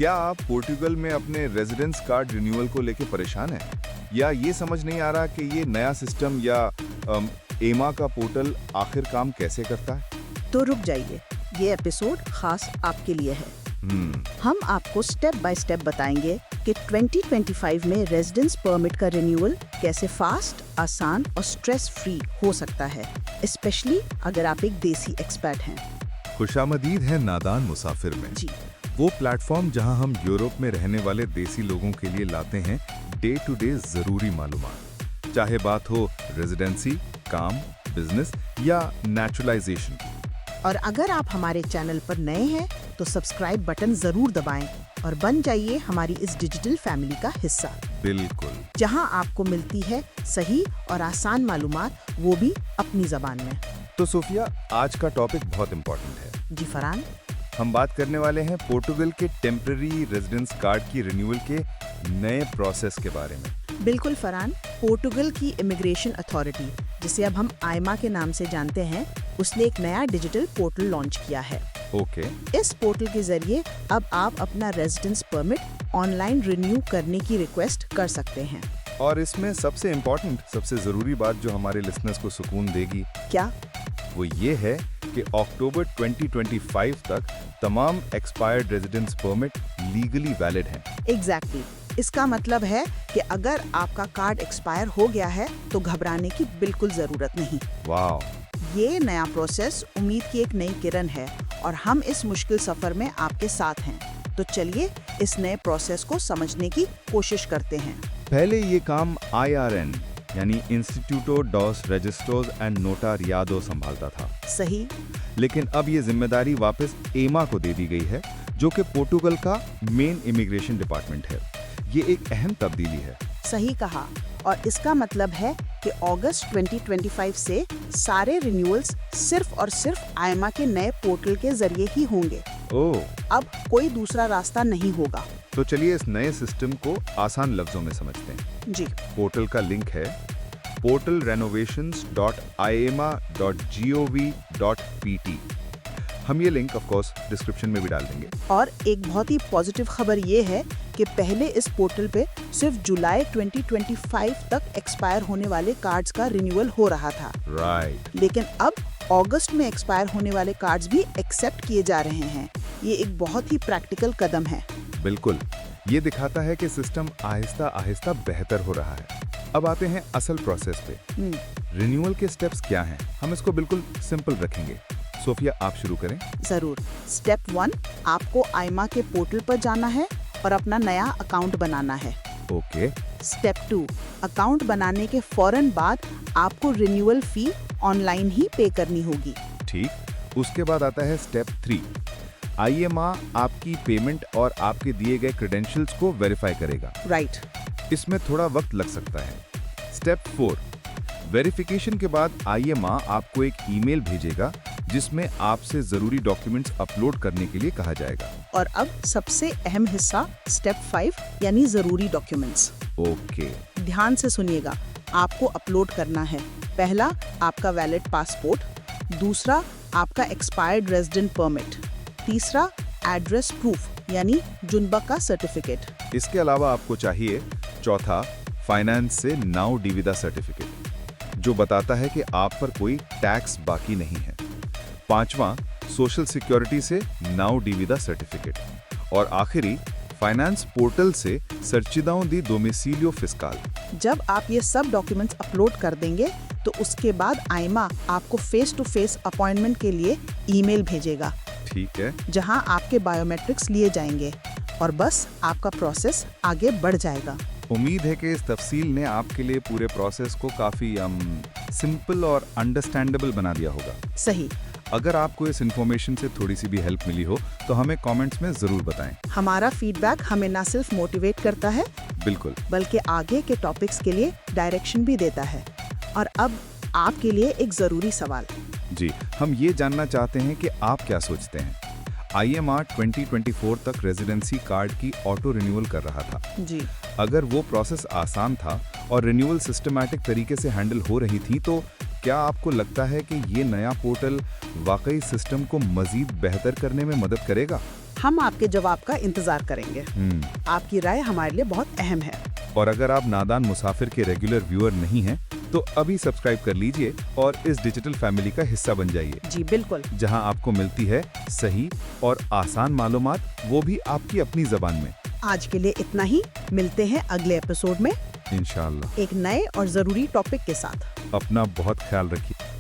क्या आप पोर्टुगल में अपने रेजिडेंस कार्ड रिन्यूअल को लेके परेशान हैं? या ये समझ नहीं आ रहा कि ये नया सिस्टम या एमा का पोर्टल आखिर काम कैसे करता है? तो रुक जाइए, ये एपिसोड खास आपके लिए है। हम आपको स्टेप बाय स्टेप बताएंगे कि 2025 में रेजिडेंस परमिट का रिन्यूअल कैसे फास्ट, आसान और स्ट्रेस फ्री हो सकता है, स्पेशली अगर आप एक देसी एक्सपर्ट हैं। खुशामदीद है नादान मुसाफिर में। जी, वो प्लेटफॉर्म जहां हम यूरोप में रहने वाले देसी लोगों के लिए लाते हैं डे टू डे जरूरी मालूमात, चाहे बात हो रेजिडेंसी, काम, बिजनेस या नेचुरलाइजेशन की। और अगर आप हमारे चैनल पर नए हैं तो सब्सक्राइब बटन जरूर दबाएं और बन जाइए हमारी इस डिजिटल फैमिली का हिस्सा, बिल्कुल, जहां आपको मिलती है सही और आसान मालूमात, वो भी अपनी जबान में। तो सोफिया, आज का टॉपिक बहुत इम्पोर्टेंट है। जी फरहान, हम बात करने वाले हैं पोर्टुगल के टेम्पररी रेजिडेंस कार्ड की रिन्यूअल के नए प्रोसेस के बारे में। बिल्कुल फरहान, पोर्टुगल की इमिग्रेशन अथॉरिटी, जिसे अब हम आयमा के नाम से जानते हैं, उसने एक नया डिजिटल पोर्टल लॉन्च किया है। ओके। इस पोर्टल के जरिए अब आप अपना रेजिडेंस परमिट ऑनलाइन रिन्यू करने की रिक्वेस्ट कर सकते हैं। और इसमें सबसे इम्पोर्टेंट, सबसे जरूरी बात जो हमारे लिसनर्स को सुकून देगी, क्या? वो ये है कि अक्टूबर 2025 तक तमाम expired residence permit legally valid हैं। एग्जैक्टली। इसका मतलब है कि अगर आपका कार्ड एक्सपायर हो गया है तो घबराने की बिल्कुल जरूरत नहीं। वाह! ये नया प्रोसेस उम्मीद की एक नई किरण है और हम इस मुश्किल सफर में आपके साथ हैं। तो चलिए इस नए प्रोसेस को समझने की कोशिश करते हैं। पहले ये काम IRN यानी इंस्टीट्यूटो डॉस रजिस्ट्रोज एंड नोटारियादो संभालता था। सही। लेकिन अब ये जिम्मेदारी वापस एमा को दे दी गई है, जो कि पोर्टुगल का मेन इमिग्रेशन डिपार्टमेंट है। ये एक अहम तब्दीली है। सही कहा। और इसका मतलब है कि अगस्त 2025 से सारे रिन्यूअल्स सिर्फ और सिर्फ आयमा के नए पोर्टल के जरिए ही होंगे। ओह! अब कोई दूसरा रास्ता नहीं होगा। तो चलिए इस नए सिस्टम को आसान लफ्जों में समझते हैं। जी। पोर्टल का लिंक है portalrenovations.iema.gov.pt। हम ये लिंक ऑफ कोर्स डिस्क्रिप्शन में भी डाल देंगे। और एक बहुत ही पॉजिटिव खबर ये है कि पहले इस पोर्टल पे सिर्फ जुलाई 2025 तक एक्सपायर होने वाले कार्ड्स का रिन्यूअल हो रहा था। राइट। लेकिन अब अगस्त में एक्सपायर होने वाले कार्ड्स भी एक्सेप्ट किए जा रहे हैं। ये एक बहुत ही प्रैक्टिकल कदम है। बिल्कुल, ये दिखाता है कि सिस्टम आहिस्ता आहिस्ता बेहतर हो रहा है। अब आते हैं असल प्रोसेस पे। रिन्यूअल के स्टेप्स क्या हैं? हम इसको बिल्कुल सिंपल रखेंगे। सोफिया, आप शुरू करें। जरूर। स्टेप 1, आपको आयमा के पोर्टल पर जाना है और अपना नया अकाउंट बनाना है। ओके। स्टेप 2, अकाउंट बनाने के फौरन बाद आपको रिन्यूअल फी ऑनलाइन ही पे करनी होगी। ठीक। उसके बाद आता है स्टेप 3। आईएमआ आपकी पेमेंट और आपके दिए गए क्रेडेंशियल्स को वेरीफाई करेगा। राइट। इसमें थोड़ा वक्त लग सकता है। स्टेप 4, वेरिफिकेशन के बाद आईएमआ आपको एक ईमेल भेजेगा जिसमें आपसे जरूरी डॉक्यूमेंट्स अपलोड करने के लिए कहा जाएगा। और अब सबसे अहम हिस्सा स्टेप 5 यानी जरूरी डॉक्यूमेंट्स। ओके। ध्यान से सुनिएगा, आपको अपलोड करना है। पहला, आपका वैलिड पासपोर्ट। दूसरा, आपका एक्सपायर्ड रेजिडेंट परमिट। तीसरा, एड्रेस प्रूफ यानी जुनबा का सर्टिफिकेट। इसके अलावा आपको चाहिए चौथा, फाइनेंस से नाउ डिविदा सर्टिफिकेट, जो बताता है कि आप पर कोई टैक्स बाकी नहीं है। पांचवा, सोशल सिक्योरिटी से नाउ डिविदा सर्टिफिकेट। और आखिरी, फाइनेंस पोर्टल से सर्चिदाओं दी डोमिसिलियो फिस्काल। जब आप ये सब डॉक्यूमेंट्स अपलोड कर देंगे तो उसके बाद आयमा आपको फेस टू फेस अपॉइंटमेंट के लिए ईमेल भेजेगा। ठीक है। जहां आपके बायोमेट्रिक्स लिए जाएंगे और बस आपका प्रोसेस आगे बढ़ जाएगा। उम्मीद है कि इस तफसील ने आपके लिए पूरे प्रोसेस को काफी सिंपल और अंडरस्टैंडेबल बना दिया होगा। सही। अगर आपको इस इन्फॉर्मेशन से थोड़ी सी भी हेल्प मिली हो तो हमें कमेंट्स में जरूर बताएं। हमारा फीडबैक हमें न सिर्फ मोटिवेट करता है, बिल्कुल, बल्कि आगे के टॉपिक्स के लिए डायरेक्शन भी देता है। और अब आपके लिए एक जरूरी सवाल। जी, हम ये जानना चाहते हैं कि आप क्या सोचते हैं। आईएमआर 2024 तक रेजिडेंसी कार्ड की ऑटो रिन्यूअल कर रहा था। जी। अगर वो प्रोसेस आसान था और रिन्यूअल सिस्टमैटिक तरीके से हैंडल हो रही थी, तो क्या आपको लगता है कि ये नया पोर्टल वाकई सिस्टम को मजीद बेहतर करने में मदद करेगा? हम आपके जवाब का इंतजार करेंगे। आपकी राय हमारे लिए बहुत अहम है। और अगर आप नादान मुसाफिर के रेगुलर व्यूअर नहीं हैं, तो अभी सब्सक्राइब कर लीजिए और इस डिजिटल फैमिली का हिस्सा बन जाइए। जी बिल्कुल। जहां आपको मिलती है सही और आसान मालूमात, वो भी आपकी अपनी जबान में। आज के लिए इतना ही। मिलते हैं अगले एपिसोड में इंशाअल्लाह। एक नए और जरूरी टॉपिक के साथ। अपना बहुत ख्याल रखिए।